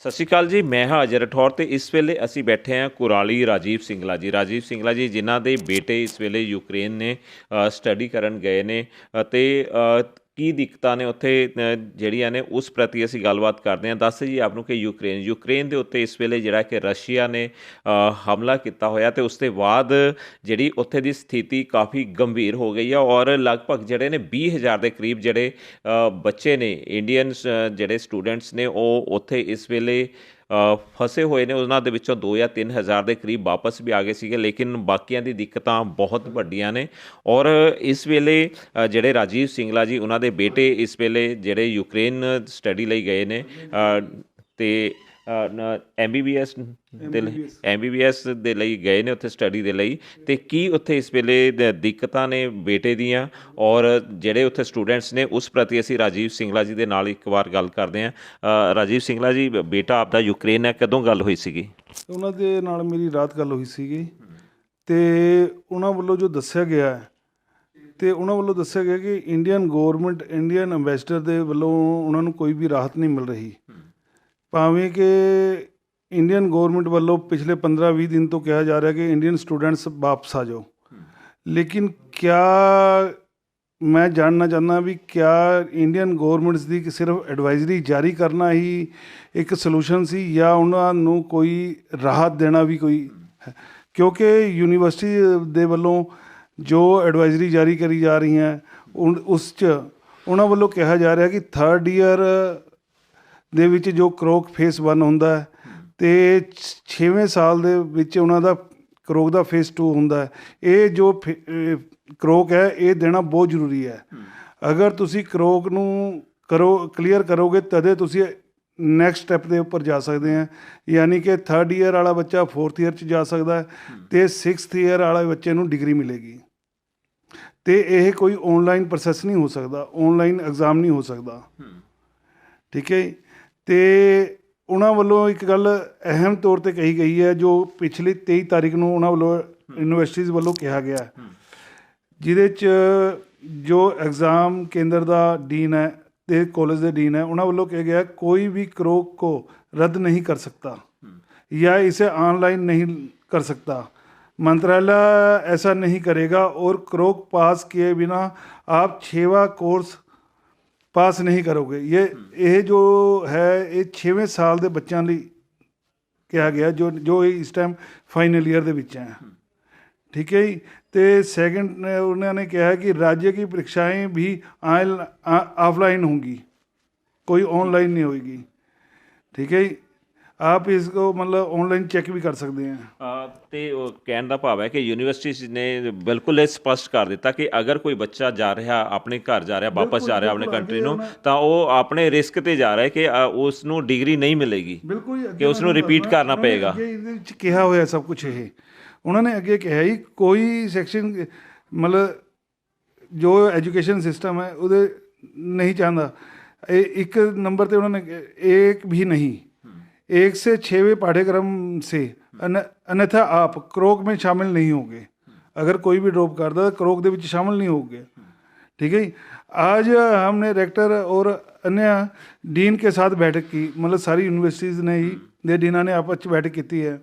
ਸਤਿ ਸ਼੍ਰੀ ਅਕਾਲ ਜੀ। ਮੈਂ ਹਾਂ ਅਜय ਰਾਠੌਰ ਤੇ ਇਸ ਵੇਲੇ ਅਸੀਂ ਬੈਠੇ ਹਾਂ ਕੁਰਾਲੀ ਰਾਜੀਵ ਸਿੰਗਲਾ ਜੀ। ਰਾਜੀਵ ਸਿੰਗਲਾ ਜੀ ਜਿਨ੍ਹਾਂ ਦੇ ਬੇਟੇ ਇਸ ਵੇਲੇ ਯੂਕਰੇਨ ਨੇ ਸਟੱਡੀ ਕਰਨ ਗਏ ਨੇ ਅਤੇ ਕੀ ਦਿੱਕਤਾਂ ਨੇ ਉੱਥੇ ਜਿਹੜੀਆਂ ਨੇ ਉਸ ਪ੍ਰਤੀ ਅਸੀਂ ਗੱਲਬਾਤ ਕਰਦੇ ਹਾਂ। ਦੱਸ ਜੀ ਆਪ ਨੂੰ ਕਿ ਯੂਕਰੇਨ ਦੇ ਉੱਤੇ ਇਸ ਵੇਲੇ ਜਿਹੜਾ ਕਿ ਰਸ਼ੀਆ ਨੇ ਹਮਲਾ ਕੀਤਾ ਹੋਇਆ ਤੇ ਉਸ ਤੋਂ ਬਾਅਦ ਜਿਹੜੀ ਉੱਥੇ ਦੀ ਸਥਿਤੀ ਕਾਫੀ ਗੰਭੀਰ ਹੋ ਗਈ ਆ ਔਰ ਲਗਭਗ ਜਿਹੜੇ ਨੇ 20,000 ਦੇ ਕਰੀਬ ਜਿਹੜੇ ਬੱਚੇ ਨੇ ਇੰਡੀਅਨ ਜਿਹੜੇ ਸਟੂਡੈਂਟਸ ਨੇ ਉਹ ਉੱਥੇ ਇਸ ਵੇਲੇ ਫਸੇ ਹੋਏ ਨੇ। ਉਹਨਾਂ ਦੇ ਵਿੱਚੋਂ 2 ਜਾਂ 3 ਹਜ਼ਾਰ ਦੇ ਕਰੀਬ ਵਾਪਸ ਵੀ ਆ ਗਏ ਸੀਗੇ, ਲੇਕਿਨ ਬਾਕੀਆਂ ਦੀ ਦਿੱਕਤਾਂ ਬਹੁਤ ਵੱਡੀਆਂ ਨੇ। ਔਰ ਇਸ ਵੇਲੇ ਜਿਹੜੇ ਰਾਜੀਵ ਸਿੰਗਲਾ ਜੀ ਉਹਨਾਂ ਦੇ ਬੇਟੇ ਇਸ ਵੇਲੇ ਜਿਹੜੇ ਯੂਕਰੇਨ ਸਟੱਡੀ ਲਈ ਗਏ ਨੇ ਅਤੇ MBBS ਦੇ ਲਈ ਗਏ ਨੇ ਉੱਥੇ ਸਟੱਡੀ ਦੇ ਲਈ। ਅਤੇ ਕੀ ਉੱਥੇ ਇਸ ਵੇਲੇ ਦਿੱਕਤਾਂ ਨੇ ਬੇਟੇ ਦੀਆਂ ਔਰ ਜਿਹੜੇ ਉੱਥੇ ਸਟੂਡੈਂਟਸ ਨੇ ਉਸ ਪ੍ਰਤੀ ਅਸੀਂ ਰਾਜੀਵ ਸਿੰਗਲਾ ਜੀ ਦੇ ਨਾਲ ਇੱਕ ਵਾਰ ਗੱਲ ਕਰਦੇ ਹਾਂ। ਰਾਜੀਵ ਸਿੰਗਲਾ ਜੀ, ਬੇਟਾ ਆਪਦਾ ਯੂਕਰੇਨ ਹੈ, ਕਦੋਂ ਗੱਲ ਹੋਈ ਸੀਗੀ? ਉਹਨਾਂ ਦੇ ਨਾਲ ਮੇਰੀ ਰਾਤ ਗੱਲ ਹੋਈ ਸੀਗੀ ਅਤੇ ਉਹਨਾਂ ਵੱਲੋਂ ਜੋ ਦੱਸਿਆ ਗਿਆ ਅਤੇ ਉਹਨਾਂ ਵੱਲੋਂ ਦੱਸਿਆ ਗਿਆ ਕਿ ਇੰਡੀਅਨ ਗੌਰਮੈਂਟ, ਇੰਡੀਅਨ ਐਂਬੈਸਡਰ ਦੇ ਵੱਲੋਂ ਉਹਨਾਂ ਨੂੰ ਕੋਈ ਵੀ ਰਾਹਤ ਨਹੀਂ ਮਿਲ ਰਹੀ, ਭਾਵੇਂ ਕਿ ਇੰਡੀਅਨ ਗੌਰਮੈਂਟ ਵੱਲੋਂ ਪਿਛਲੇ 15-20 ਦਿਨ ਤੋਂ ਕਿਹਾ ਜਾ ਰਿਹਾ ਕਿ ਇੰਡੀਅਨ ਸਟੂਡੈਂਟਸ ਵਾਪਸ ਆ ਜਾਓ। ਲੇਕਿਨ ਕਿਆ ਮੈਂ ਜਾਣਨਾ ਚਾਹੁੰਦਾ ਵੀ ਕਿਆ ਇੰਡੀਅਨ ਗੌਰਮੈਂਟਸ ਦੀ ਸਿਰਫ ਐਡਵਾਈਜ਼ਰੀ ਜਾਰੀ ਕਰਨਾ ਹੀ ਇੱਕ ਸੋਲੂਸ਼ਨ ਸੀ ਜਾਂ ਉਹਨਾਂ ਨੂੰ ਕੋਈ ਰਾਹਤ ਦੇਣਾ ਵੀ ਕੋਈ ਹੈ? ਕਿਉਂਕਿ ਯੂਨੀਵਰਸਿਟੀ ਦੇ ਵੱਲੋਂ ਜੋ ਐਡਵਾਈਜ਼ਰੀ ਜਾਰੀ ਕਰੀ ਜਾ ਰਹੀ ਹੈ ਉਸ 'ਚ ਉਹਨਾਂ ਵੱਲੋਂ ਕਿਹਾ ਜਾ ਰਿਹਾ ਕਿ 3rd ਈਅਰ ਦੇ ਵਿੱਚ ਜੋ ਕਰੋਕ ਫੇਸ 1 ਹੁੰਦਾ ਹੈ ਅਤੇ 6ਵੇਂ ਸਾਲ ਦੇ ਵਿੱਚ ਉਹਨਾਂ ਦਾ ਕਰੋਕ ਦਾ ਫੇਸ 2 ਹੁੰਦਾ ਹੈ। ਇਹ ਜੋ ਕਰੋਕ ਹੈ ਇਹ ਦੇਣਾ ਬਹੁਤ ਜ਼ਰੂਰੀ ਹੈ। ਅਗਰ ਤੁਸੀਂ ਕਰੋਕ ਨੂੰ ਕਲੀਅਰ ਕਰੋਗੇ ਤਦੇ ਤੁਸੀਂ ਨੈਕਸਟ ਸਟੈਪ ਦੇ ਉੱਪਰ ਜਾ ਸਕਦੇ ਹਾਂ, ਯਾਨੀ ਕਿ 3rd ਈਅਰ ਵਾਲਾ ਬੱਚਾ 4th ਈਅਰ 'ਚ ਜਾ ਸਕਦਾ ਹੈ ਅਤੇ 6th ਈਅਰ ਵਾਲੇ ਬੱਚੇ ਨੂੰ ਡਿਗਰੀ ਮਿਲੇਗੀ। ਅਤੇ ਇਹ ਕੋਈ ਔਨਲਾਈਨ ਪ੍ਰੋਸੈਸ ਨਹੀਂ ਹੋ ਸਕਦਾ, ਔਨਲਾਈਨ ਐਗਜ਼ਾਮ ਨਹੀਂ ਹੋ ਸਕਦਾ। ਠੀਕ ਹੈ ਜੀ। ਅਤੇ ਉਹਨਾਂ ਵੱਲੋਂ ਇੱਕ ਗੱਲ ਅਹਿਮ ਤੌਰ 'ਤੇ ਕਹੀ ਗਈ ਹੈ ਜੋ ਪਿਛਲੀ 23 ਤਾਰੀਖ ਨੂੰ ਉਹਨਾਂ ਵੱਲੋਂ ਯੂਨੀਵਰਸਿਟੀਜ਼ ਵੱਲੋਂ ਕਿਹਾ ਗਿਆ, ਜਿਹਦੇ 'ਚ ਜੋ ਐਗਜ਼ਾਮ ਕੇਂਦਰ ਦਾ ਡੀਨ ਹੈ ਅਤੇ ਕਾਲਜ ਦੇ ਡੀਨ ਹੈ ਉਹਨਾਂ ਵੱਲੋਂ ਕਿਹਾ ਗਿਆ ਕੋਈ ਵੀ ਕਰੋਕ को रद्द नहीं कर सकता या इसे ऑनलाइन नहीं कर सकता। मंत्रालय ऐसा नहीं करेगा और करोक पास किए बिना आप 6वां कोर्स ਪਾਸ ਨਹੀਂ ਕਰੋਗੇ। ਇਹ ਜੋ ਹੈ ਇਹ 6ਵੇਂ ਸਾਲ ਦੇ ਬੱਚਿਆਂ ਲਈ ਕਿਹਾ ਗਿਆ ਜੋ ਇਸ ਟਾਈਮ ਫਾਈਨਲ ਈਅਰ ਦੇ ਵਿੱਚ ਹੈ। ਠੀਕ ਹੈ ਜੀ। ਅਤੇ ਸੈਕਿੰਡ ਉਹਨਾਂ ਨੇ ਕਿਹਾ ਕਿ राज्य की परीक्षाएं भी ऑफलाइन होंगी, कोई ऑनलाइन नहीं होएगी। ठीक है जी। आप इसको मतलब ऑनलाइन चेक भी कर सकते हैं। ਅਤੇ ਉਹ ਕਹਿਣ ਦਾ ਭਾਵ ਹੈ ਕਿ ਯੂਨੀਵਰਸਿਟੀ ਨੇ ਬਿਲਕੁਲ ਇਹ ਸਪਸ਼ਟ ਕਰ ਦਿੱਤਾ ਕਿ ਅਗਰ ਕੋਈ ਬੱਚਾ ਜਾ ਰਿਹਾ ਆਪਣੇ ਘਰ ਜਾ ਰਿਹਾ, ਵਾਪਸ ਜਾ ਰਿਹਾ ਆਪਣੇ ਕੰਟਰੀ ਨੂੰ, ਤਾਂ ਉਹ ਆਪਣੇ ਰਿਸਕ 'ਤੇ ਜਾ ਰਿਹਾ ਕਿ ਉਸ ਨੂੰ ਡਿਗਰੀ ਨਹੀਂ ਮਿਲੇਗੀ, ਬਿਲਕੁਲ ਕਿ ਉਸ ਨੂੰ ਰਿਪੀਟ ਕਰਨਾ ਪਏਗਾ। ਇਹਦੇ ਵਿੱਚ ਕਿਹਾ ਹੋਇਆ ਸਭ ਕੁਛ ਇਹ ਉਹਨਾਂ ਨੇ ਅੱਗੇ ਕਿਹਾ ਜੀ ਕੋਈ ਸੈਕਸ਼ਨ ਮਤਲਬ ਜੋ ਐਜੂਕੇਸ਼ਨ ਸਿਸਟਮ ਹੈ ਉਹਦੇ ਨਹੀਂ ਚਾਹੁੰਦਾ। ਇੱਕ ਨੰबर ਤੇ ਉਹਨਾਂ ਨੇ एक भी नहीं, 1 से 6वें पाठ्यक्रम से अन्यथा आप ਕਰੋਕ में शामिल नहीं होंगे। अगर कोई भी ड्रॉप करता है ਕਰੋਕ ਦੇ ਵਿੱਚ शामिल नहीं होंगे। ठीक है जी। आज हमने रेक्टर और अन्य डीन के साथ बैठक की, मतलब सारी यूनिवर्सिटीज़ ने ही दे डीना ने आपस में बैठक की है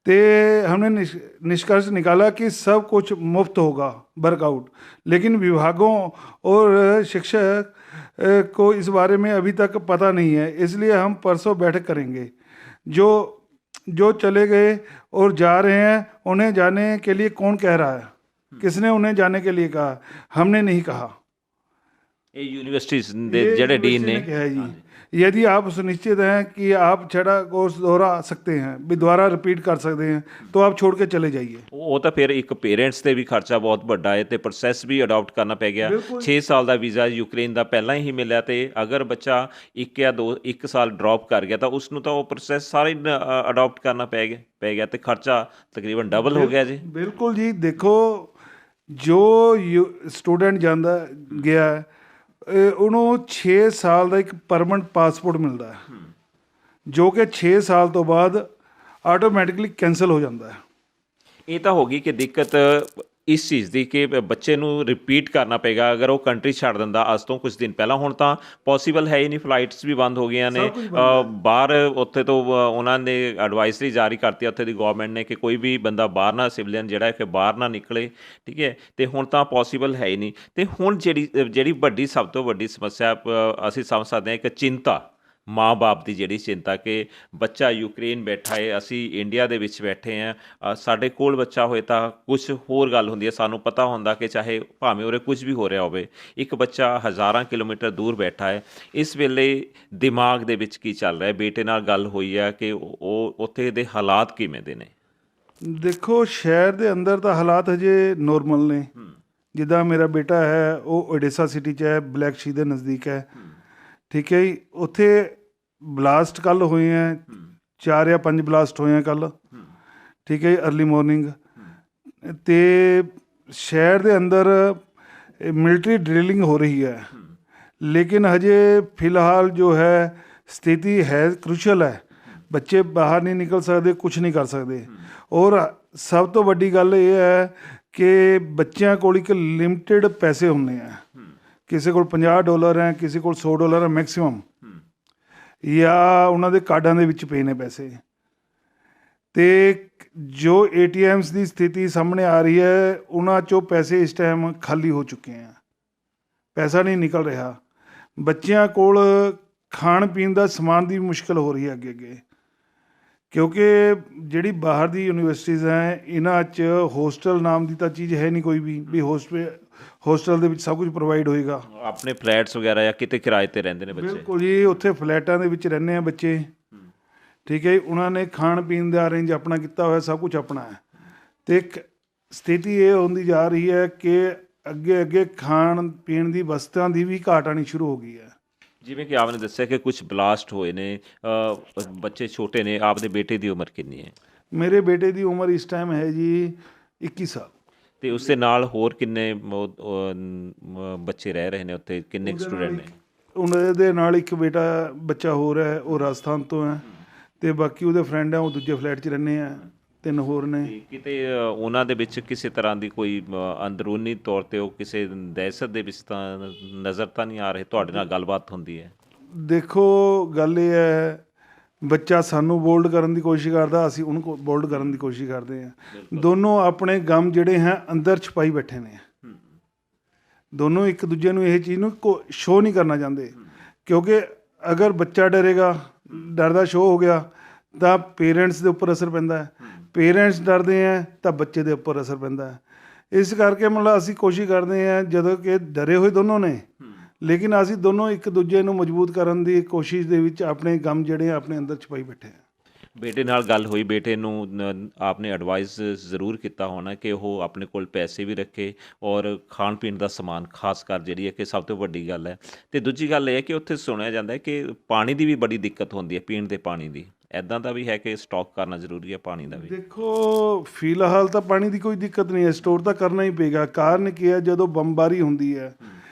तो हमने निष्कर्ष निकाला कि सब कुछ मुफ्त होगा वर्कआउट, लेकिन विभागों और शिक्षक को इस बारे में अभी तक पता नहीं है, इसलिए हम परसों बैठक करेंगे। जो चले गए और जा रहे हैं उन्हें जाने के लिए कौन कह रहा है, किसने उन्हें जाने के लिए कहा? हमने नहीं कहा। ਇਹ ਯੂਨੀਵਰਸਿਟੀਜ਼ ਦੇ ਜਿਹੜੇ ਡੀਨ ਨੇ ਕਿਹਾ ਜੀ यदि आप सुनिश्चित हैं कि आप छठा कोर्स दोहरा सकते हैं, भी दोबारा रिपीट कर सकते हैं, तो आप छोड़ के चले जाइए। ਉਹ ਤਾਂ ਫਿਰ ਇੱਕ ਪੇਰੈਂਟਸ 'ਤੇ ਵੀ ਖਰਚਾ ਬਹੁਤ ਵੱਡਾ ਹੈ ਅਤੇ ਪ੍ਰੋਸੈਸ ਵੀ ਅਡਾਪਟ ਕਰਨਾ ਪੈ ਗਿਆ। 6 ਸਾਲ ਦਾ ਵੀਜ਼ਾ ਯੂਕਰੇਨ ਦਾ ਪਹਿਲਾਂ ਹੀ ਮਿਲਿਆ ਅਤੇ ਅਗਰ ਬੱਚਾ 1 ਸਾਲ ਡਰੋਪ ਕਰ ਗਿਆ ਤਾਂ ਉਸ ਨੂੰ ਤਾਂ ਉਹ ਪ੍ਰੋਸੈਸ ਸਾਰਾ ਹੀ ਅਡਾਪਟ ਕਰਨਾ ਪੈ ਗਿਆ ਅਤੇ ਖਰਚਾ ਤਕਰੀਬਨ ਡਬਲ ਹੋ ਗਿਆ ਜੀ। ਬਿਲਕੁਲ ਜੀ। ਦੇਖੋ ਜੋ ਸਟੂਡੈਂਟ ਜਾਂਦਾ ਗਿਆ ਉਹਨੂੰ 6 ਸਾਲ ਦਾ ਇੱਕ ਪਰਮਨੈਂਟ ਪਾਸਪੋਰਟ ਮਿਲਦਾ ਹੈ ਜੋ ਕਿ 6 ਸਾਲ ਤੋਂ ਬਾਅਦ ਆਟੋਮੈਟਿਕਲੀ ਕੈਂਸਲ ਹੋ ਜਾਂਦਾ ਹੈ। ਇਹ ਤਾਂ ਹੋ ਗਈ ਕਿ ਦਿੱਕਤ ਇਸ ਚੀਜ਼ ਦੀ ਕਿ ਬੱਚੇ ਨੂੰ ਰਿਪੀਟ ਕਰਨਾ ਪਏਗਾ ਅਗਰ ਉਹ ਕੰਟਰੀ ਛੱਡ ਦਿੰਦਾ ਅੱਜ ਤੋਂ ਕੁਝ ਦਿਨ ਪਹਿਲਾਂ। ਹੁਣ ਤਾਂ ਪੋਸੀਬਲ ਹੈ ਹੀ ਨਹੀਂ, ਫਲਾਈਟਸ ਵੀ ਬੰਦ ਹੋ ਗਈਆਂ ਨੇ। ਸਭ ਕੁਝ ਬੰਦ ਹੈ। ਬਾਹਰ ਉੱਥੇ ਤੋਂ ਉਹਨਾਂ ਨੇ ਐਡਵਾਈਜ਼ਰੀ ਜਾਰੀ ਕਰਤੀ ਉੱਥੇ ਦੀ ਗਵਰਨਮੈਂਟ ਨੇ ਕਿ ਕੋਈ ਵੀ ਬੰਦਾ ਬਾਹਰ ਨਾ, ਸਿਵਲੀਅਨ ਜਿਹੜਾ ਹੈ ਕਿ ਬਾਹਰ ਨਾ ਨਿਕਲੇ, ਠੀਕ ਹੈ। ਤੇ ਹੁਣ ਤਾਂ ਪੋਸੀਬਲ ਹੈ ਹੀ ਨਹੀਂ। ਤੇ ਹੁਣ ਜਿਹੜੀ ਵੱਡੀ, ਸਭ ਤੋਂ ਵੱਡੀ ਸਮੱਸਿਆ ਅਸੀਂ ਸਮਝ ਸਕਦੇ ਹਾਂ, ਇੱਕ ਚਿੰਤਾ, ਮਾਂ ਬਾਪ ਦੀ ਜਿਹੜੀ ਚਿੰਤਾ ਕਿ ਬੱਚਾ ਯੂਕਰੇਨ ਬੈਠਾ ਹੈ, ਅਸੀਂ ਇੰਡੀਆ ਦੇ ਵਿੱਚ ਬੈਠੇ ਹਾਂ। ਸਾਡੇ ਕੋਲ ਬੱਚਾ ਹੋਏ ਤਾਂ ਕੁਝ ਹੋਰ ਗੱਲ ਹੁੰਦੀ ਹੈ, ਸਾਨੂੰ ਪਤਾ ਹੁੰਦਾ ਕਿ ਚਾਹੇ ਭਾਵੇਂ ਉਰੇ ਕੁਝ ਵੀ ਹੋ ਰਿਹਾ ਹੋਵੇ, ਇੱਕ ਬੱਚਾ ਹਜ਼ਾਰਾਂ ਕਿਲੋਮੀਟਰ ਦੂਰ ਬੈਠਾ ਹੈ। ਇਸ ਵੇਲੇ ਦਿਮਾਗ ਦੇ ਵਿੱਚ ਕੀ ਚੱਲ ਰਿਹਾ? ਬੇਟੇ ਨਾਲ ਗੱਲ ਹੋਈ ਹੈ ਕਿ ਉਹ ਉੱਥੇ ਦੇ ਹਾਲਾਤ ਕਿਵੇਂ ਦੇ ਨੇ? ਦੇਖੋ, ਸ਼ਹਿਰ ਦੇ ਅੰਦਰ ਤਾਂ ਹਾਲਾਤ ਹਜੇ ਨੋਰਮਲ ਨੇ। ਜਿੱਦਾਂ ਮੇਰਾ ਬੇਟਾ ਹੈ ਉਹ ਓਡੇਸਾ ਸਿਟੀ 'ਚ ਹੈ, ਬਲੈਕ ਸੀ ਦੇ ਨਜ਼ਦੀਕ ਹੈ, ਠੀਕ ਹੈ ਜੀ। ਉੱਥੇ ਬਲਾਸਟ ਕੱਲ੍ਹ ਹੋਏ ਹੈ, 4 ਜਾਂ 5 ਬਲਾਸਟ ਹੋਏ ਹੈ ਕੱਲ੍ਹ, ਠੀਕ ਹੈ ਜੀ, ਅਰਲੀ ਮੋਰਨਿੰਗ। ਅਤੇ ਸ਼ਹਿਰ ਦੇ ਅੰਦਰ ਮਿਲਟਰੀ ਡਰਿਲਿੰਗ ਹੋ ਰਹੀ ਹੈ, ਲੇਕਿਨ ਹਜੇ ਫਿਲਹਾਲ ਜੋ ਹੈ ਸਥਿਤੀ ਹੈ ਕ੍ਰੂਸ਼ਲ ਹੈ। ਬੱਚੇ ਬਾਹਰ ਨਹੀਂ ਨਿਕਲ ਸਕਦੇ, ਕੁਛ ਨਹੀਂ ਕਰ ਸਕਦੇ। ਔਰ ਸਭ ਤੋਂ ਵੱਡੀ ਗੱਲ ਇਹ ਹੈ ਕਿ ਬੱਚਿਆਂ ਕੋਲ ਇੱਕ ਲਿਮਟਿਡ ਪੈਸੇ ਹੁੰਦੇ ਆ। ਕਿਸੇ ਕੋਲ $50 ਹੈ, ਕਿਸੇ ਕੋਲ $100 ਹੈ ਮੈਕਸੀਮਮ, ਜਾਂ ਉਹਨਾਂ ਦੇ ਕਾਰਡਾਂ ਦੇ ਵਿੱਚ ਪਏ ਨੇ ਪੈਸੇ। ਅਤੇ ਜੋ ATMs ਦੀ ਸਥਿਤੀ ਸਾਹਮਣੇ ਆ ਰਹੀ ਹੈ, ਉਹਨਾਂ 'ਚੋਂ ਪੈਸੇ ਇਸ ਟਾਈਮ ਖਾਲੀ ਹੋ ਚੁੱਕੇ ਆ, ਪੈਸਾ ਨਹੀਂ ਨਿਕਲ ਰਿਹਾ। ਬੱਚਿਆਂ ਕੋਲ ਖਾਣ ਪੀਣ ਦਾ ਸਮਾਨ ਦੀ ਮੁਸ਼ਕਿਲ ਹੋ ਰਹੀ ਹੈ ਅੱਗੇ ਅੱਗੇ, ਕਿਉਂਕਿ ਜਿਹੜੀ ਬਾਹਰ ਦੀ ਯੂਨੀਵਰਸਿਟੀਜ਼ ਹੈ ਇਹਨਾਂ 'ਚ ਹੋਸਟਲ ਨਾਮ ਦੀ ਤਾਂ ਚੀਜ਼ ਹੈ ਨਹੀਂ ਕੋਈ ਵੀ ਹੋਸਟਲ ਦੇ ਵਿੱਚ ਸਭ ਕੁਝ ਪ੍ਰੋਵਾਈਡ ਹੋਏਗਾ। ਆਪਣੇ ਫਲੈਟਸ ਵਗੈਰਾ ਜਾਂ ਕਿਤੇ ਕਿਰਾਏ 'ਤੇ ਰਹਿੰਦੇ ਨੇ ਬੱਚੇ? ਬਿਲਕੁਲ ਜੀ, ਉੱਥੇ ਫਲੈਟਾਂ ਦੇ ਵਿੱਚ ਰਹਿੰਦੇ ਆ ਬੱਚੇ, ਠੀਕ ਹੈ ਜੀ। ਉਹਨਾਂ ਨੇ ਖਾਣ ਪੀਣ ਦਾ ਅਰੇਂਜ ਆਪਣਾ ਕੀਤਾ ਹੋਇਆ, ਸਭ ਕੁਝ ਆਪਣਾ ਹੈ। ਅਤੇ ਇੱਕ ਸਥਿਤੀ ਇਹ ਹੁੰਦੀ ਜਾ ਰਹੀ ਹੈ ਕਿ ਅੱਗੇ ਅੱਗੇ ਖਾਣ ਪੀਣ ਦੀ ਵਸਤਾਂ ਦੀ ਵੀ ਘਾਟ ਆਉਣੀ ਸ਼ੁਰੂ ਹੋ ਗਈ ਹੈ। ਜਿਵੇਂ ਕਿ ਆਪਨੇ ਦੱਸਿਆ ਕਿ ਕੁਝ ਬਲਾਸਟ ਹੋਏ ਨੇ, ਬੱਚੇ ਛੋਟੇ ਨੇ। ਆਪਦੇ ਬੇਟੇ ਦੀ ਉਮਰ ਕਿੰਨੀ ਹੈ? ਮੇਰੇ ਬੇਟੇ ਦੀ ਉਮਰ ਇਸ ਟਾਈਮ ਹੈ ਜੀ 21 ਸਾਲ। ਅਤੇ ਉਸ ਦੇ ਨਾਲ ਹੋਰ ਕਿੰਨੇ ਬੱਚੇ ਰਹਿ ਰਹੇ ਨੇ ਉੱਥੇ? ਕਿੰਨੇ ਸਟੂਡੈਂਟ ਨੇ? ਉਹਨਾਂ ਦੇ ਨਾਲ ਇੱਕ ਬੱਚਾ ਹੋਰ ਹੈ, ਉਹ ਰਾਜਸਥਾਨ ਤੋਂ ਹੈ, ਅਤੇ ਬਾਕੀ ਉਹਦੇ ਫਰੈਂਡ ਹੈ, ਉਹ ਦੂਜੇ ਫਲੈਟ 'ਚ ਰਹਿੰਦੇ ਆ, 3 ਹੋਰ ਨੇ। ਕਿਤੇ ਉਹਨਾਂ ਦੇ ਵਿੱਚ ਕਿਸੇ ਤਰ੍ਹਾਂ ਦੀ ਕੋਈ ਅੰਦਰੂਨੀ ਤੌਰ 'ਤੇ ਉਹ ਕਿਸੇ ਦਹਿਸ਼ਤ ਦੇ ਵਿੱਚ ਤਾਂ ਨਜ਼ਰ ਤਾਂ ਨਹੀਂ ਆ ਰਹੇ? ਤੁਹਾਡੇ ਨਾਲ ਗੱਲਬਾਤ ਹੁੰਦੀ ਹੈ? ਦੇਖੋ, ਗੱਲ ਇਹ ਹੈ, ਬੱਚਾ ਸਾਨੂੰ ਬੋਲਡ ਕਰਨ ਦੀ ਕੋਸ਼ਿਸ਼ ਕਰਦਾ, ਅਸੀਂ ਉਹਨੂੰ ਬੋਲਡ ਕਰਨ ਦੀ ਕੋਸ਼ਿਸ਼ ਕਰਦੇ ਹਾਂ। ਦੋਨੋਂ ਆਪਣੇ ਗਮ ਜਿਹੜੇ ਹੈ ਅੰਦਰ ਛੁਪਾਈ ਬੈਠੇ ਨੇ। ਦੋਨੋਂ ਇੱਕ ਦੂਜੇ ਨੂੰ ਇਹ ਚੀਜ਼ ਨੂੰ ਸ਼ੋਅ ਨਹੀਂ ਕਰਨਾ ਚਾਹੁੰਦੇ, ਕਿਉਂਕਿ ਅਗਰ ਬੱਚਾ ਡਰੇਗਾ, ਡਰ ਦਾ ਸ਼ੋਅ ਹੋ ਗਿਆ ਤਾਂ ਪੇਰੈਂਟਸ ਦੇ ਉੱਪਰ ਅਸਰ ਪੈਂਦਾ ਹੈ। ਪੇਰੈਂਟਸ ਡਰਦੇ ਹੈ ਤਾਂ ਬੱਚੇ ਦੇ ਉੱਪਰ ਅਸਰ ਪੈਂਦਾ ਹੈ। ਇਸ ਕਰਕੇ ਮਤਲਬ ਅਸੀਂ ਕੋਸ਼ਿਸ਼ ਕਰਦੇ ਹਾਂ, ਜਦੋਂ ਕਿ ਡਰੇ ਹੋਏ ਦੋਨੋਂ ਨੇ, ਲੇਕਿਨ ਅਸੀਂ ਦੋਨੋਂ ਇੱਕ ਦੂਜੇ ਨੂੰ ਮਜ਼ਬੂਤ ਕਰਨ ਦੀ ਕੋਸ਼ਿਸ਼ ਦੇ ਵਿੱਚ ਆਪਣੇ ਗਮ ਜਿਹੜੇ ਆਪਣੇ ਅੰਦਰ ਛੁਪਾਈ ਬੈਠੇ ਆ। ਬੇਟੇ ਨਾਲ ਗੱਲ ਹੋਈ? ਬੇਟੇ ਨੂੰ ਆਪਨੇ ਐਡਵਾਈਸ ਜ਼ਰੂਰ ਕੀਤਾ ਹੋਣਾ ਕਿ ਉਹ ਆਪਣੇ ਕੋਲ ਪੈਸੇ ਵੀ ਰੱਖੇ ਔਰ ਖਾਣ ਪੀਣ ਦਾ ਸਮਾਨ, ਖਾਸ ਕਰ ਜਿਹੜੀ ਹੈ ਕਿ ਸਭ ਤੋਂ ਵੱਡੀ ਗੱਲ ਹੈ। ਅਤੇ ਦੂਜੀ ਗੱਲ ਇਹ ਹੈ ਕਿ ਉੱਥੇ ਸੁਣਿਆ ਜਾਂਦਾ ਹੈ ਕਿ ਪਾਣੀ ਦੀ ਵੀ ਬੜੀ ਦਿੱਕਤ ਹੁੰਦੀ ਹੈ, ਪੀਣ ਦੇ ਪਾਣੀ ਦੀ। ਇੱਦਾਂ ਦਾ ਵੀ ਹੈ ਕਿ ਸਟਾਕ ਕਰਨਾ ਜ਼ਰੂਰੀ ਹੈ ਪਾਣੀ ਦਾ ਵੀ? ਦੇਖੋ, ਫਿਲਹਾਲ ਤਾਂ ਪਾਣੀ ਦੀ ਕੋਈ ਦਿੱਕਤ ਨਹੀਂ ਹੈ, ਸਟੋਰ ਤਾਂ ਕਰਨਾ ਹੀ ਪਏਗਾ। ਕਾਰਨ ਕੀ ਹੈ, ਜਦੋਂ ਬੰਬਾਰੀ ਹੁੰਦੀ ਹੈ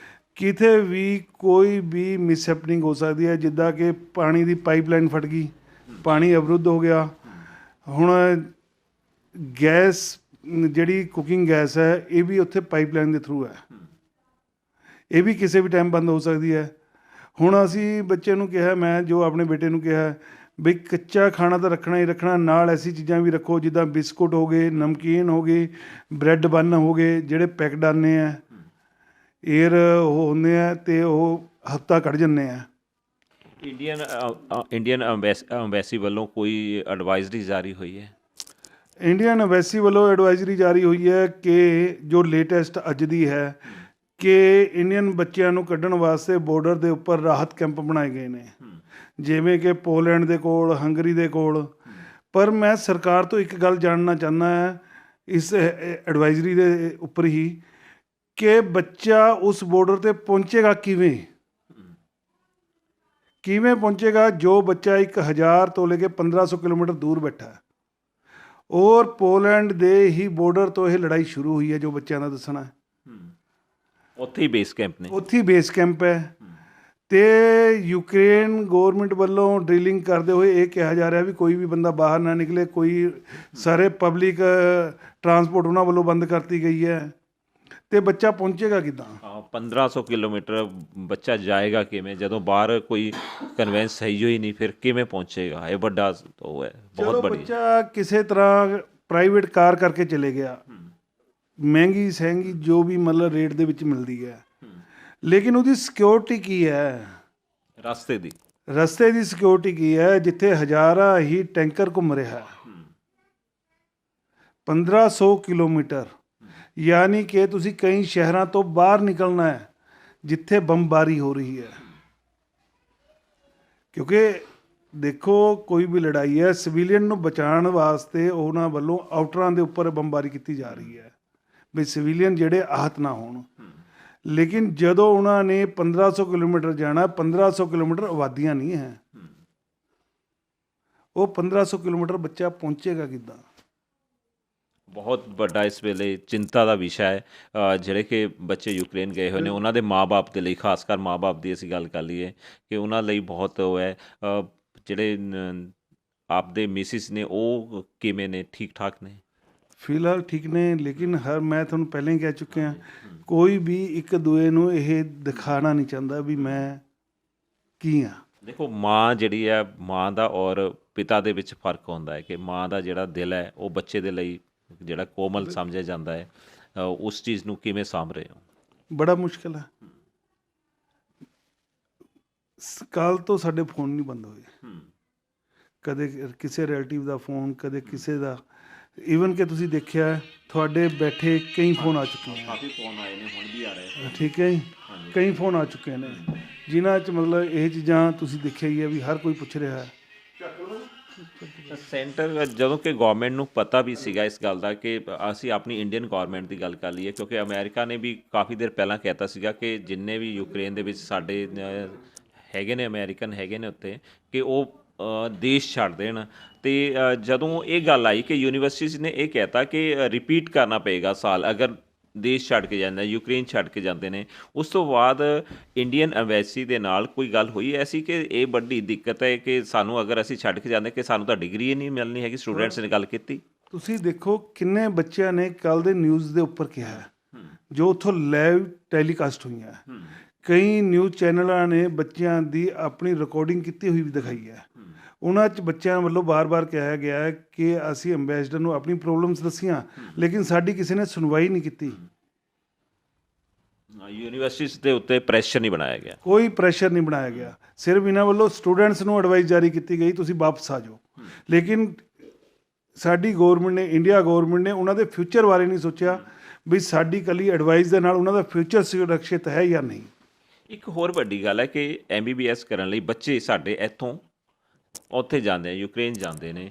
ਕਿਤੇ ਵੀ ਕੋਈ ਵੀ ਮਿਸਹੈਪਨਿੰਗ ਹੋ ਸਕਦੀ ਹੈ। ਜਿੱਦਾਂ ਕਿ ਪਾਣੀ ਦੀ ਪਾਈਪਲਾਈਨ ਫਟ ਗਈ, ਪਾਣੀ ਅਵਰੁੱਧ ਹੋ ਗਿਆ। ਹੁਣ ਗੈਸ, ਜਿਹੜੀ ਕੁਕਿੰਗ ਗੈਸ ਹੈ, ਇਹ ਵੀ ਉੱਥੇ ਪਾਈਪਲਾਈਨ ਦੇ ਥਰੂ ਹੈ, ਇਹ ਵੀ ਕਿਸੇ ਵੀ ਟਾਈਮ ਬੰਦ ਹੋ ਸਕਦੀ ਹੈ। ਹੁਣ ਅਸੀਂ ਬੱਚੇ ਨੂੰ ਕਿਹਾ, ਮੈਂ ਜੋ ਆਪਣੇ ਬੇਟੇ ਨੂੰ ਕਿਹਾ ਬਈ ਕੱਚਾ ਖਾਣਾ ਤਾਂ ਰੱਖਣਾ ਹੀ ਰੱਖਣਾ, ਨਾਲ ਐਸੀ ਚੀਜ਼ਾਂ ਵੀ ਰੱਖੋ ਜਿੱਦਾਂ ਬਿਸਕੁਟ ਹੋ ਗਏ, ਨਮਕੀਨ ਹੋ ਗਈ, ਬ੍ਰੈਡ ਬਨ ਹੋ ਗਏ, ਜਿਹੜੇ ਪੈਕਡ ਆਉਂਦੇ ਆ, ਏਅਰ ਉਹ ਹੁੰਦੇ ਆ, ਅਤੇ ਉਹ ਹਫ਼ਤਾ ਕੱਢ ਜਾਂਦੇ ਆ। ਇੰਡੀਅਨ ਅੰਬੈਸੀ ਵੱਲੋਂ ਕੋਈ ਐਡਵਾਈਜ਼ਰੀ ਜਾਰੀ ਹੋਈ ਹੈ? ਇੰਡੀਅਨ ਅੰਬੈਸੀ ਵੱਲੋਂ ਐਡਵਾਈਜ਼ਰੀ ਜਾਰੀ ਹੋਈ ਹੈ ਕਿ ਜੋ ਲੇਟੈਸਟ ਅੱਜ ਦੀ ਹੈ ਕਿ ਇੰਡੀਅਨ ਬੱਚਿਆਂ ਨੂੰ ਕੱਢਣ ਵਾਸਤੇ ਬਾਰਡਰ ਦੇ ਉੱਪਰ ਰਾਹਤ ਕੈਂਪ ਬਣਾਏ ਗਏ ਨੇ, ਜਿਵੇਂ ਕਿ ਪੋਲੈਂਡ ਦੇ ਕੋਲ, ਹੰਗਰੀ ਦੇ ਕੋਲ। ਪਰ ਮੈਂ ਸਰਕਾਰ ਤੋਂ ਇੱਕ ਗੱਲ ਜਾਣਨਾ ਚਾਹੁੰਦਾ ਹਾਂ ਇਸ ਐਡਵਾਈਜ਼ਰੀ ਦੇ ਉੱਪਰ ਹੀ, ਕਿ ਬੱਚਾ ਉਸ ਬਾਰਡਰ 'ਤੇ ਪਹੁੰਚੇਗਾ ਕਿਵੇਂ ਪਹੁੰਚੇਗਾ? ਜੋ ਬੱਚਾ 1000 ਤੋਂ ਲੈ ਕੇ 1500 ਕਿਲੋਮੀਟਰ ਦੂਰ ਬੈਠਾ ਹੈ, ਔਰ ਪੋਲੈਂਡ ਦੇ ਹੀ ਬਾਰਡਰ ਤੋਂ ਇਹ ਲੜਾਈ ਸ਼ੁਰੂ ਹੋਈ ਹੈ, ਜੋ ਬੱਚਿਆਂ ਦਾ ਦੱਸਣਾ ਹੈ। ਉੱਥੇ ਹੀ ਬੇਸ ਕੈਂਪ ਨੇ? ਉੱਥੇ ਹੀ ਬੇਸ ਕੈਂਪ ਹੈ। ਤੇ ਯੂਕਰੇਨ ਗਵਰਨਮੈਂਟ ਵੱਲੋਂ ਡਰਿਲਿੰਗ ਕਰਦੇ ਹੋਏ ਇਹ ਕਿਹਾ ਜਾ ਰਿਹਾ ਵੀ ਕੋਈ ਵੀ ਬੰਦਾ ਬਾਹਰ ਨਾ ਨਿਕਲੇ, ਕੋਈ ਸਾਰੇ ਪਬਲਿਕ ਟਰਾਂਸਪੋਰਟ ਉਹਨਾਂ ਵੱਲੋਂ ਬੰਦ ਕਰਤੀ ਗਈ ਹੈ। ਤੇ ਬੱਚਾ ਪਹੁੰਚੇਗਾ ਕਿੱਦਾਂ? 1500 ਕਿਲੋਮੀਟਰ ਬੱਚਾ ਜਾਏਗਾ ਕਿਵੇਂ ਜਦੋਂ ਬਾਹਰ ਕੋਈ ਕਨਵੈਂਸ ਸਹੀ ਹੋਈ ਨਹੀਂ, ਫਿਰ ਕਿਵੇਂ ਪਹੁੰਚੇਗਾ? ਇਹ ਵੱਡਾ ਉਹ ਹੈ, ਚਲੋ ਬਹੁਤ ਬੜੀ। ਬੱਚਾ ਕਿਸੇ ਤਰ੍ਹਾਂ ਪ੍ਰਾਈਵੇਟ ਕਾਰ ਕਰਕੇ ਚਲੇ ਗਿਆ, ਮਹਿੰਗੀ ਸਹਿੰਗੀ ਜੋ ਵੀ ਮਤਲਬ ਰੇਟ ਦੇ ਵਿੱਚ ਮਿਲਦੀ ਹੈ, ਲੇਕਿਨ ਉਹਦੀ ਸਿਕਿਉਰਿਟੀ ਕੀ ਹੈ? ਰਸਤੇ ਦੀ ਰਸਤੇ ਦੀ ਸਿਕਿਉਰਿਟੀ ਕੀ ਹੈ ਜਿੱਥੇ ਹਜ਼ਾਰਾਂ ਹੀ ਟੈਂਕਰ ਘੁੰਮ ਰਿਹਾ ਹੈ? 1500 ਕਿਲੋਮੀਟਰ, ਯਾਨੀ ਕਿ ਤੁਸੀਂ ਕਈ ਸ਼ਹਿਰਾਂ ਤੋਂ ਬਾਹਰ ਨਿਕਲਣਾ ਹੈ ਜਿੱਥੇ ਬੰਬਾਰੀ ਹੋ ਰਹੀ ਹੈ। ਕਿਉਂਕਿ ਦੇਖੋ ਕੋਈ ਵੀ ਲੜਾਈ ਹੈ, ਸਿਵਿਲੀਅਨ ਨੂੰ ਬਚਾਉਣ ਵਾਸਤੇ ਉਹਨਾਂ ਵੱਲੋਂ ਆਊਟਰਾਂ ਦੇ ਉੱਪਰ ਬੰਬਾਰੀ ਕੀਤੀ ਜਾ ਰਹੀ ਹੈ ਵੀ ਸਿਵਿਲੀਅਨ ਜਿਹੜੇ ਆਹਤ ਨਾ ਹੋਣ। ਲੇਕਿਨ ਜਦੋਂ ਉਹਨਾਂ ਨੇ 1500 ਕਿਲੋਮੀਟਰ ਜਾਣਾ, 1500 ਕਿਲੋਮੀਟਰ ਆਬਾਦੀਆਂ ਨਹੀਂ ਹੈ, ਉਹ 1500 ਕਿਲੋਮੀਟਰ ਬੱਚਾ ਪਹੁੰਚੇਗਾ ਕਿੱਦਾਂ? ਬਹੁਤ ਵੱਡਾ ਇਸ ਵੇਲੇ ਚਿੰਤਾ ਦਾ ਵਿਸ਼ਾ ਹੈ। ਜਿਹੜੇ ਕਿ ਬੱਚੇ ਯੂਕਰੇਨ ਗਏ ਹੋਏ ਨੇ ਉਹਨਾਂ ਦੇ ਮਾਂ-ਬਾਪ ਦੇ ਲਈ, ਖਾਸ ਕਰ ਮਾਂ-ਬਾਪ ਦੀ ਅਸੀਂ ਗੱਲ ਕਰ ਲਈਏ ਕਿ ਉਹਨਾਂ ਲਈ ਬਹੁਤ ਉਹ ਹੈ। ਜਿਹੜੇ ਆਪਦੇ ਮਿਸਿਸ ਨੇ ਉਹ ਕਿਵੇਂ ਨੇ? ਠੀਕ ਠਾਕ ਨੇ? ਫਿਲਹਾਲ ਠੀਕ ਨੇ, ਲੇਕਿਨ ਮੈਂ ਤੁਹਾਨੂੰ ਪਹਿਲਾਂ ਹੀ ਕਹਿ ਚੁੱਕਿਆ, ਕੋਈ ਵੀ ਇੱਕ ਦੂਏ ਨੂੰ ਇਹ ਦਿਖਾਣਾ ਨਹੀਂ ਚਾਹੁੰਦਾ ਵੀ ਮੈਂ ਕੀ ਹਾਂ। ਦੇਖੋ, ਮਾਂ ਜਿਹੜੀ ਹੈ, ਮਾਂ ਦਾ ਔਰ ਪਿਤਾ ਦੇ ਵਿੱਚ ਫਰਕ ਹੁੰਦਾ ਹੈ ਕਿ ਮਾਂ ਦਾ ਜਿਹੜਾ ਦਿਲ ਹੈ ਉਹ ਬੱਚੇ ਦੇ ਲਈ ਜਿਹੜਾ ਕੋਮਲ ਸਮਝਿਆ ਜਾਂਦਾ ਹੈ, ਉਸ ਚੀਜ਼ ਨੂੰ ਕਿਵੇਂ ਸਾਂਭ ਰਹੇ ਹੋ? ਬੜਾ ਮੁਸ਼ਕਿਲ ਹੈ। ਕੱਲ੍ਹ ਤੋਂ ਸਾਡੇ ਫੋਨ ਨਹੀਂ ਬੰਦ ਹੋਏ, ਕਦੇ ਕਿਸੇ ਰਿਲੇਟਿਵ ਦਾ ਫੋਨ, ਕਦੇ ਕਿਸੇ ਦਾ। ਈਵਨ ਕਿ ਤੁਸੀਂ ਦੇਖਿਆ ਤੁਹਾਡੇ ਬੈਠੇ ਕਈ ਫੋਨ ਆ ਚੁੱਕੇ ਨੇ, ਕਾਫੀ ਫੋਨ ਆਏ ਨੇ, ਹੁਣ ਵੀ ਆ ਰਹੇ। ਠੀਕ ਹੈ ਜੀ, ਕਈ ਫੋਨ ਆ ਚੁੱਕੇ ਨੇ ਜਿਨ੍ਹਾਂ 'ਚ ਮਤਲਬ ਇਹ ਚੀਜ਼ਾਂ ਤੁਸੀਂ ਦੇਖਿਆ ਹੀ ਹੈ ਵੀ ਹਰ ਕੋਈ ਪੁੱਛ ਰਿਹਾ ਹੈ। ਸੈਂਟਰ ਜਦੋਂ ਕਿ ਗਵਰਨਮੈਂਟ ਨੂੰ ਪਤਾ ਵੀ ਸੀਗਾ ਇਸ ਗੱਲ ਦਾ ਕਿ ਅਸੀਂ ਆਪਣੀ ਇੰਡੀਅਨ ਗਵਰਨਮੈਂਟ ਦੀ ਗੱਲ ਕਰ ਲਈਏ, ਕਿਉਂਕਿ ਅਮਰੀਕਾ ਨੇ ਵੀ ਕਾਫੀ ਦੇਰ ਪਹਿਲਾਂ ਕਹਿਤਾ ਸੀਗਾ ਕਿ ਜਿੰਨੇ ਵੀ ਯੂਕਰੇਨ ਦੇ ਵਿੱਚ ਸਾਡੇ ਹੈਗੇ ਨੇ, ਅਮਰੀਕਨ ਹੈਗੇ ਨੇ ਉੱਥੇ, ਕਿ ਉਹ ਦੇਸ਼ ਛੱਡ ਦੇਣ। ਅਤੇ ਜਦੋਂ ਇਹ ਗੱਲ ਆਈ ਕਿ ਯੂਨੀਵਰਸਿਟੀਜ਼ ਨੇ ਇਹ ਕਹਿਤਾ ਕਿ ਰਿਪੀਟ ਕਰਨਾ ਪਏਗਾ ਸਾਲ ਅਗਰ ਦੇਸ਼ ਛੱਡ ਕੇ ਜਾਂਦਾ, ਯੂਕਰੇਨ ਛੱਡ ਕੇ ਜਾਂਦੇ ਨੇ। ਉਸ ਤੋਂ ਬਾਅਦ ਇੰਡੀਅਨ ਐਮਬੈਸੀ ਦੇ ਨਾਲ ਕੋਈ ਗੱਲ ਹੋਈ ਐਸੀ ਕਿ ਇਹ ਵੱਡੀ ਦਿੱਕਤ ਹੈ ਕਿ ਸਾਨੂੰ ਅਗਰ ਅਸੀਂ ਛੱਡ ਕੇ ਜਾਂਦੇ ਕਿ ਸਾਨੂੰ ਤਾਂ ਡਿਗਰੀ ਹੀ ਨਹੀਂ ਮਿਲਣੀ ਹੈਗੀ? ਸਟੂਡੈਂਟਸ ਨੇ ਗੱਲ ਕੀਤੀ। ਤੁਸੀਂ ਦੇਖੋ ਕਿੰਨੇ ਬੱਚਿਆਂ ਨੇ ਕੱਲ੍ਹ ਦੇ ਨਿਊਜ਼ ਦੇ ਉੱਪਰ ਕਿਹਾ ਜੋ ਉੱਥੋਂ ਲਾਈਵ ਟੈਲੀਕਾਸਟ ਹੋਈਆਂ। ਕਈ ਨਿਊਜ਼ ਚੈਨਲਾਂ ਨੇ ਬੱਚਿਆਂ ਦੀ ਆਪਣੀ ਰਿਕਾਰਡਿੰਗ ਕੀਤੀ ਹੋਈ ਵੀ ਦਿਖਾਈ ਹੈ। ਉਹਨਾਂ 'ਚ ਬੱਚਿਆਂ ਵੱਲੋਂ ਬਾਰ-ਬਾਰ ਕਿਹਾ ਗਿਆ ਹੈ ਕਿ ਅਸੀਂ ਅੰਬੈਸਡਰ ਨੂੰ ਆਪਣੀ ਪ੍ਰੋਬਲਮਸ ਦੱਸੀਆਂ, ਲੇਕਿਨ ਸਾਡੀ ਕਿਸੇ ਨੇ ਸੁਣਵਾਈ ਨਹੀਂ ਕੀਤੀ। ਯੂਨੀਵਰਸਿਟੀਜ਼ ਦੇ ਉੱਤੇ ਪ੍ਰੈਸ਼ਰ ਨਹੀਂ ਬਣਾਇਆ ਗਿਆ, ਕੋਈ ਪ੍ਰੈਸ਼ਰ ਨਹੀਂ ਬਣਾਇਆ ਗਿਆ। ਸਿਰਫ ਇਹਨਾਂ ਵੱਲੋਂ ਸਟੂਡੈਂਟਸ ਨੂੰ ਐਡਵਾਈਸ ਜਾਰੀ ਕੀਤੀ ਗਈ ਤੁਸੀਂ ਵਾਪਸ ਆ ਜਾਓ। ਲੇਕਿਨ ਸਾਡੀ ਗੌਰਮੈਂਟ ਨੇ, ਇੰਡੀਆ ਗੌਰਮੈਂਟ ਨੇ ਉਹਨਾਂ ਦੇ ਫਿਊਚਰ ਬਾਰੇ ਨਹੀਂ ਸੋਚਿਆ ਵੀ ਸਾਡੀ ਇਕੱਲੀ ਐਡਵਾਈਸ ਦੇ ਨਾਲ ਉਹਨਾਂ ਦਾ ਫਿਊਚਰ ਸੁਰੱਖਿਅਤ ਹੈ ਜਾਂ ਨਹੀਂ। ਇੱਕ ਹੋਰ ਵੱਡੀ ਗੱਲ ਹੈ ਕਿ MBBS ਕਰਨ ਲਈ ਬੱਚੇ ਸਾਡੇ ਇੱਥੋਂ ਉੱਥੇ ਜਾਂਦੇ ਆ, ਯੂਕਰੇਨ ਜਾਂਦੇ ਨੇ।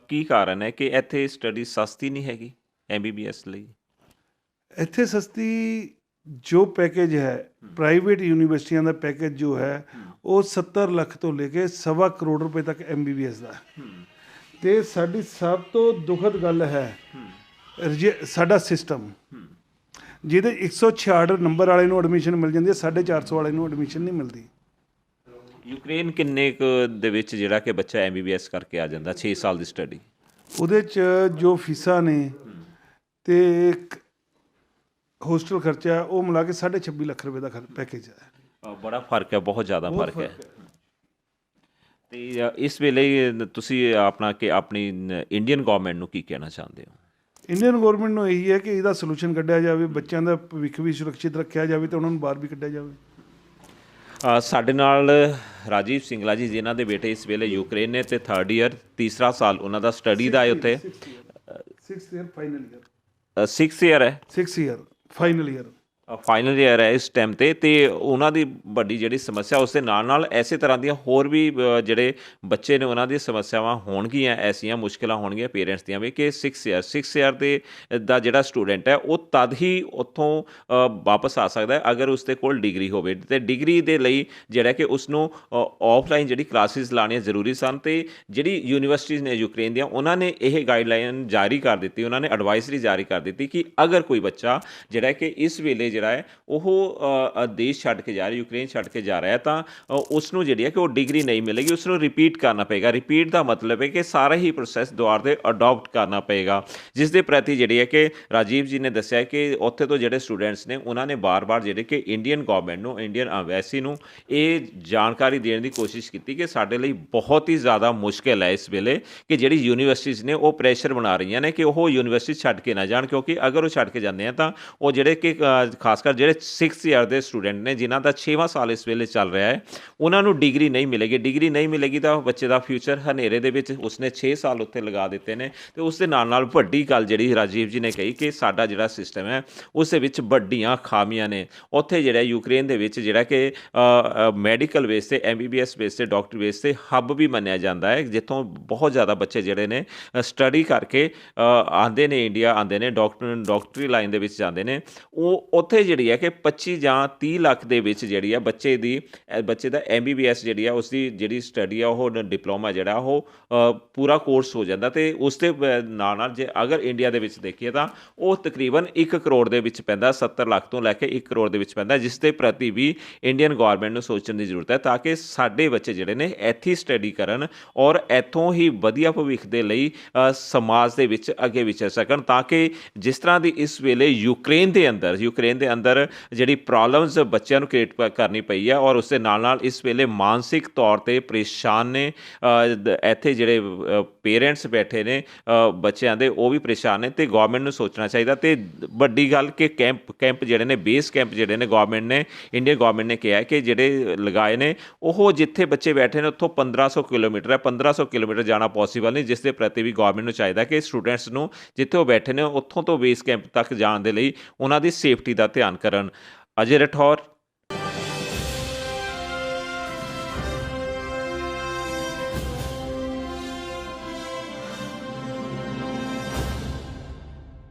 ਕੀ ਕਾਰਨ ਹੈ ਕਿ ਇੱਥੇ ਸਟੱਡੀ ਸਸਤੀ ਨਹੀਂ ਹੈਗੀ MBBS ਲਈ? ਇੱਥੇ ਸਸਤੀ ਜੋ ਪੈਕੇਜ ਹੈ, ਪ੍ਰਾਈਵੇਟ ਯੂਨੀਵਰਸਿਟੀਆਂ ਦਾ ਪੈਕੇਜ ਜੋ ਹੈ ਉਹ 70 ਲੱਖ ਤੋਂ ਲੈ ਕੇ 1.25 ਕਰੋੜ ਰੁਪਏ ਤੱਕ MBBS ਦਾ। ਅਤੇ ਸਾਡੀ ਸਭ ਤੋਂ ਦੁਖਦ ਗੱਲ ਹੈ ਸਾਡਾ ਸਿਸਟਮ, ਜਿਹਦੇ 166 ਨੰਬਰ ਵਾਲੇ ਨੂੰ ਐਡਮਿਸ਼ਨ ਮਿਲ ਜਾਂਦੀ ਹੈ, 450 ਵਾਲੇ ਨੂੰ ਐਡਮਿਸ਼ਨ ਨਹੀਂ ਮਿਲਦੀ। ਯੂਕਰੇਨ ਕਿੰਨੇ ਕੁ ਦੇ ਵਿੱਚ ਜਿਹੜਾ ਕਿ ਬੱਚਾ MBBS ਕਰਕੇ ਆ ਜਾਂਦਾ 6 ਸਾਲ ਦੀ ਸਟੱਡੀ? ਉਹਦੇ 'ਚ ਜੋ ਫੀਸਾਂ ਨੇ ਅਤੇ ਹੋਸਟਲ ਖਰਚਾ ਉਹ ਮਿਲਾ ਕੇ 26.5 ਲੱਖ ਰੁਪਏ ਦਾ ਪੈਕੇਜ ਹੈ। ਬੜਾ ਫਰਕ ਹੈ, ਬਹੁਤ ਜ਼ਿਆਦਾ ਫਰਕ ਹੈ। ਅਤੇ ਇਸ ਵੇਲੇ ਤੁਸੀਂ ਆਪਣੀ ਇੰਡੀਅਨ ਗਵਰਨਮੈਂਟ ਨੂੰ ਕੀ ਕਹਿਣਾ ਚਾਹੁੰਦੇ ਹੋ? ਇੰਡੀਅਨ ਗੌਰਮੈਂਟ ਨੂੰ ਇਹੀ ਹੈ ਕਿ ਇਹਦਾ ਸੋਲੂਸ਼ਨ ਕੱਢਿਆ ਜਾਵੇ, ਬੱਚਿਆਂ ਦਾ ਭਵਿੱਖ ਵੀ ਸੁਰੱਖਿਅਤ ਰੱਖਿਆ ਜਾਵੇ ਅਤੇ ਉਹਨਾਂ ਨੂੰ ਬਾਹਰ ਵੀ ਕੱਢਿਆ ਜਾਵੇ। ਸਾਡੇ ਨਾਲ ਰਾਜੀਵ ਸਿੰਗਲਾ ਜੀ, ਜਿਨ੍ਹਾਂ ਦੇ ਬੇਟੇ ਇਸ ਵੇਲੇ ਯੂਕਰੇਨ ਨੇ ਅਤੇ 3rd ਈਅਰ, ਤੀਸਰਾ ਸਾਲ ਉਹਨਾਂ ਦਾ ਸਟੱਡੀ ਦਾ ਹੈ ਉੱਥੇ। 6th year final year. 6th year ਹੈ? 6 year final year. Final year ਹੈ ਇਸ ਟਾਈਮ 'ਤੇ। ਅਤੇ ਉਹਨਾਂ ਦੀ ਵੱਡੀ ਜਿਹੜੀ ਸਮੱਸਿਆ ਉਸ ਦੇ ਨਾਲ ਨਾਲ ਐਸੇ ਤਰ੍ਹਾਂ ਦੀਆਂ ਹੋਰ ਵੀ ਜਿਹੜੇ ਬੱਚੇ ਨੇ ਉਹਨਾਂ ਦੀਆਂ ਸਮੱਸਿਆਵਾਂ ਹੋਣਗੀਆਂ, ਐਸੀਆਂ ਮੁਸ਼ਕਿਲਾਂ ਹੋਣਗੀਆਂ ਪੇਰੈਂਟਸ ਦੀਆਂ ਵੀ ਕਿ 6 ਈਅਰ ਦਾ ਜਿਹੜਾ ਸਟੂਡੈਂਟ ਹੈ ਉਹ ਤਦ ਹੀ ਉੱਥੋਂ ਵਾਪਸ ਆ ਸਕਦਾ ਹੈ ਅਗਰ ਉਸ ਦੇ ਕੋਲ ਡਿਗਰੀ ਹੋਵੇ। ਅਤੇ ਡਿਗਰੀ ਦੇ ਲਈ ਜਿਹੜਾ ਕਿ ਉਸਨੂੰ ਆਫਲਾਈਨ ਜਿਹੜੀ ਕਲਾਸਿਸ ਲਾਉਣੀਆਂ ਜ਼ਰੂਰੀ ਸਨ। ਅਤੇ ਜਿਹੜੀ ਯੂਨੀਵਰਸਿਟੀਜ਼ ਨੇ ਯੂਕਰੇਨ ਦੀਆਂ, ਉਹਨਾਂ ਨੇ ਇਹ ਗਾਈਡਲਾਈਨ ਜਾਰੀ ਕਰ ਦਿੱਤੀ, ਉਹਨਾਂ ਨੇ ਐਡਵਾਈਜ਼ਰੀ ਜਾਰੀ ਕਰ ਦਿੱਤੀ ਕਿ ਅਗਰ ਕੋਈ ਬੱਚਾ ਜਿਹੜਾ ਕਿ ਇਸ ਵੇਲੇ ਜਿਹੜਾ ਹੈ ਉਹ ਦੇਸ਼ ਛੱਡ ਕੇ ਜਾ ਰਿਹਾ, ਯੂਕਰੇਨ ਛੱਡ ਕੇ ਜਾ ਰਿਹਾ, ਤਾਂ ਉਸ ਨੂੰ ਜਿਹੜੀ ਹੈ ਕਿ ਉਹ ਡਿਗਰੀ ਨਹੀਂ ਮਿਲੇਗੀ, ਉਸ ਨੂੰ ਰਿਪੀਟ ਕਰਨਾ ਪਏਗਾ। ਰਿਪੀਟ ਦਾ ਮਤਲਬ ਹੈ ਕਿ ਸਾਰਾ ਹੀ ਪ੍ਰੋਸੈਸ ਦੁਬਾਰਾ ਤੋਂ ਅਡੋਪਟ ਕਰਨਾ ਪਏਗਾ, ਜਿਸ ਦੇ ਪ੍ਰਤੀ ਜਿਹੜੀ ਹੈ ਕਿ ਰਾਜੀਵ ਜੀ ਨੇ ਦੱਸਿਆ ਕਿ ਉੱਥੇ ਤੋਂ ਜਿਹੜੇ ਸਟੂਡੈਂਟਸ ਨੇ ਉਹਨਾਂ ਨੇ ਬਾਰ-ਬਾਰ ਜਿਹੜੇ ਕਿ ਇੰਡੀਅਨ ਗਵਰਨਮੈਂਟ ਨੂੰ, ਇੰਡੀਅਨ ਐਮਬੈਸੀ ਨੂੰ ਇਹ ਜਾਣਕਾਰੀ ਦੇਣ ਦੀ ਕੋਸ਼ਿਸ਼ ਕੀਤੀ ਕਿ ਸਾਡੇ ਲਈ ਬਹੁਤ ਹੀ ਜ਼ਿਆਦਾ ਮੁਸ਼ਕਿਲ ਹੈ ਇਸ ਵੇਲੇ ਕਿ ਜਿਹੜੀ ਯੂਨੀਵਰਸਿਟੀਜ਼ ਨੇ ਉਹ ਪ੍ਰੈਸ਼ਰ ਬਣਾ ਰਹੀਆਂ ਨੇ ਕਿ ਉਹ ਯੂਨੀਵਰਸਿਟੀ ਛੱਡ ਕੇ ਨਾ ਜਾਣ, ਕਿਉਂਕਿ ਅਗਰ ਉਹ ਛੱਡ ਕੇ ਜਾਂਦੇ ਆ ਤਾਂ ਉਹ ਜਿਹੜੇ ਕਿ ਖਾਸ ਕਰ ਜਿਹੜੇ 6th ਈਅਰ ਦੇ ਸਟੂਡੈਂਟ ਨੇ ਜਿਨ੍ਹਾਂ ਦਾ 6ਵਾਂ ਸਾਲ ਇਸ ਵੇਲੇ ਚੱਲ ਰਿਹਾ ਹੈ, ਉਹਨਾਂ ਨੂੰ ਡਿਗਰੀ ਨਹੀਂ ਮਿਲੇਗੀ। ਡਿਗਰੀ ਨਹੀਂ ਮਿਲੇਗੀ ਤਾਂ ਬੱਚੇ ਦਾ ਫਿਊਚਰ ਹਨੇਰੇ ਦੇ ਵਿੱਚ, ਉਸਨੇ 6 ਸਾਲ ਉੱਥੇ ਲਗਾ ਦਿੱਤੇ ਨੇ। ਅਤੇ ਉਸ ਦੇ ਨਾਲ ਨਾਲ ਵੱਡੀ ਗੱਲ ਜਿਹੜੀ ਰਾਜੀਵ ਜੀ ਨੇ ਕਹੀ ਕਿ ਸਾਡਾ ਜਿਹੜਾ ਸਿਸਟਮ ਹੈ ਉਸ ਦੇ ਵਿੱਚ ਵੱਡੀਆਂ ਖਾਮੀਆਂ ਨੇ। ਉੱਥੇ ਜਿਹੜਾ ਯੂਕਰੇਨ ਦੇ ਵਿੱਚ ਜਿਹੜਾ ਕਿ ਮੈਡੀਕਲ ਬੇਸ 'ਤੇ, MBBS ਬੇਸ 'ਤੇ, ਡਾਕਟਰ ਬੇਸ 'ਤੇ ਹੱਬ ਵੀ ਮੰਨਿਆ ਜਾਂਦਾ ਹੈ, ਜਿੱਥੋਂ ਬਹੁਤ ਜ਼ਿਆਦਾ ਬੱਚੇ ਜਿਹੜੇ ਨੇ ਸਟੱਡੀ ਕਰਕੇ ਆਉਂਦੇ ਨੇ, ਇੰਡੀਆ ਆਉਂਦੇ ਨੇ, ਡਾਕਟਰੀ ਲਾਈਨ ਦੇ ਵਿੱਚ ਜਾਂਦੇ ਨੇ। ਉਹ ਉੱਥੇ ਜਿਹੜੀ ਹੈ ਕਿ 25 ਜਾਂ 30 ਲੱਖ ਦੇ ਵਿੱਚ ਜਿਹੜੀ ਹੈ ਬੱਚੇ ਦਾ MBBS ਜਿਹੜੀ ਆ ਉਸਦੀ ਜਿਹੜੀ ਸਟੱਡੀ ਆ ਉਹ ਡਿਪਲੋਮਾ ਜਿਹੜਾ ਉਹ ਪੂਰਾ ਕੋਰਸ ਹੋ ਜਾਂਦਾ। ਅਤੇ ਉਸ ਦੇ ਨਾਲ ਨਾਲ ਜੇ ਅਗਰ ਇੰਡੀਆ ਦੇ ਵਿੱਚ ਦੇਖੀਏ ਤਾਂ ਉਹ ਤਕਰੀਬਨ 1 ਕਰੋੜ ਦੇ ਵਿੱਚ ਪੈਂਦਾ, 70 ਲੱਖ ਤੋਂ ਲੈ ਕੇ 1 ਕਰੋੜ ਦੇ ਵਿੱਚ ਪੈਂਦਾ, ਜਿਸ ਦੇ ਪ੍ਰਤੀ ਵੀ ਇੰਡੀਅਨ ਗੌਰਮੈਂਟ ਨੂੰ ਸੋਚਣ ਦੀ ਜ਼ਰੂਰਤ ਹੈ ਤਾਂ ਕਿ ਸਾਡੇ ਬੱਚੇ ਜਿਹੜੇ ਨੇ ਇੱਥੇ ਸਟੱਡੀ ਕਰਨ ਔਰ ਇੱਥੋਂ ਹੀ ਵਧੀਆ ਭਵਿੱਖ ਦੇ ਲਈ ਸਮਾਜ ਦੇ ਵਿੱਚ ਅੱਗੇ ਵਿਚਰ ਸਕਣ, ਤਾਂ ਕਿ ਜਿਸ ਤਰ੍ਹਾਂ ਦੀ ਇਸ ਵੇਲੇ ਯੂਕਰੇਨ ਦੇ ਅੰਦਰ ਜਿਹੜੀ ਪ੍ਰੋਬਲਮਸ ਬੱਚਿਆਂ ਨੂੰ ਕ੍ਰੀਏਟ ਕਰਨੀ ਪਈ ਹੈ ਔਰ ਉਸ ਦੇ ਨਾਲ ਨਾਲ ਇਸ ਵੇਲੇ ਮਾਨਸਿਕ ਤੌਰ 'ਤੇ ਪਰੇਸ਼ਾਨ ਨੇ, ਇੱਥੇ ਜਿਹੜੇ ਪੇਰੈਂਟਸ ਬੈਠੇ ਨੇ ਬੱਚਿਆਂ ਦੇ ਉਹ ਵੀ ਪਰੇਸ਼ਾਨ ਨੇ, ਅਤੇ ਗੌਰਮੈਂਟ ਨੂੰ ਸੋਚਣਾ ਚਾਹੀਦਾ। ਅਤੇ ਵੱਡੀ ਗੱਲ ਕਿ ਕੈਂਪ ਜਿਹੜੇ ਨੇ, ਬੇਸ ਕੈਂਪ ਜਿਹੜੇ ਨੇ ਗੌਰਮੈਂਟ ਨੇ, ਇੰਡੀਅਨ ਗੌਰਮੈਂਟ ਨੇ ਕਿਹਾ ਕਿ ਜਿਹੜੇ ਲਗਾਏ ਨੇ ਉਹ ਜਿੱਥੇ ਬੱਚੇ ਬੈਠੇ ਨੇ ਉੱਥੋਂ 1500 ਕਿਲੋਮੀਟਰ ਹੈ, 1500 ਕਿਲੋਮੀਟਰ ਜਾਣਾ ਪੋਸੀਬਲ ਨਹੀਂ, ਜਿਸ ਦੇ ਪ੍ਰਤੀ ਵੀ ਗੌਰਮੈਂਟ ਨੂੰ ਚਾਹੀਦਾ ਕਿ ਸਟੂਡੈਂਟਸ ਨੂੰ ਜਿੱਥੇ ਉਹ ਬੈਠੇ ਨੇ ਉੱਥੋਂ ਤੋਂ ਬੇਸ ਕੈਂਪ ਤੱਕ ਜਾਣ ਦੇ ਲਈ ਉਹਨਾਂ ਦੀ ਸੇਫਟੀ ਦਾ ਧਿਆਨ ਕਰਨ। ਅਜੇ ਰਾਠੌਰ,